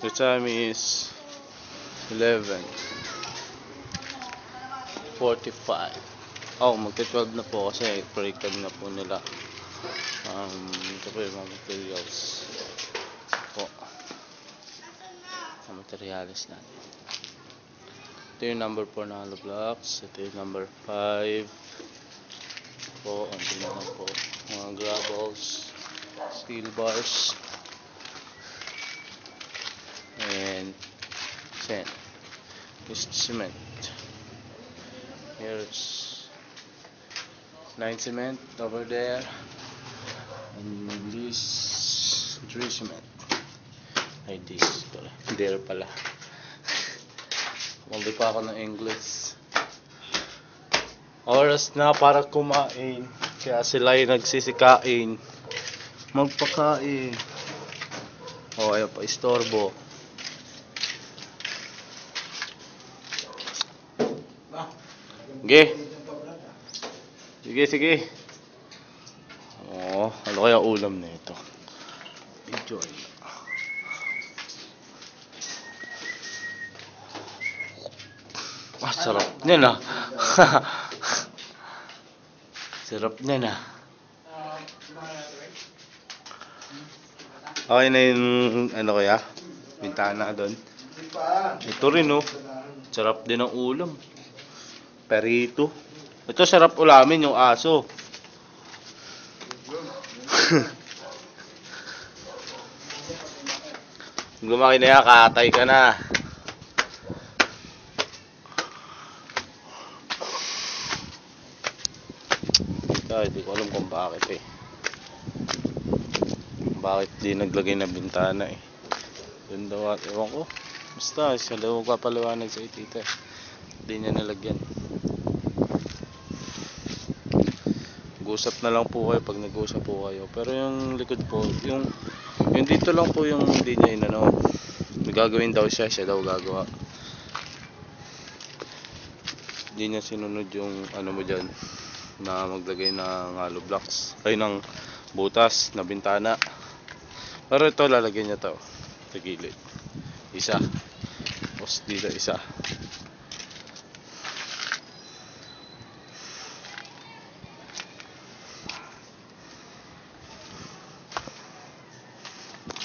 The time is 11:45. Oh, magti-12 na po kasi break time na po nila. Ito po yung mga materials po. Ang materials natin. Ito yung number 4 na hollow blocks. Ito yung number 5 po. Ang tinanong po mga gravels, steel bars, and sand. This is cement. Here's 9 cement over there, and this 3 cement. Ay, this pala. There pala. Mali pa ako ng English. Oras na para kumain. Kaya sila ay nagsisikain. Magpakain. O, ayaw pa istorbo. Sige. Sige, sige. Oh, ano kaya ulam na ito? Enjoy. Ah, sarap niya na. Sarap niya na. Okay na yung ano kaya? Bintana doon. Ito rin oh. Sarap din ang ulam. Perito. Ito sarap ulamin yung aso. Lumaki na yan, katay ka na. Hindi ko alam kung bakit eh. Bakit di naglagay na bintana eh. Doon daw at ewan ko. Basta siya daw magpapaliwanag sa itita. Hindi niya nalagyan. Nag-usap na lang po kayo pag nag-usap po kayo. Pero yung likod po, yung dito lang po yung hindi niya inano. Gagawin daw siya daw gagawa. Hindi niya sinunod yung ano mo dyan na maglagay ng hollow blocks ay ng butas na bintana. Pero ito lalagyan niya to sa gilid. Isa. Tapos dito isa.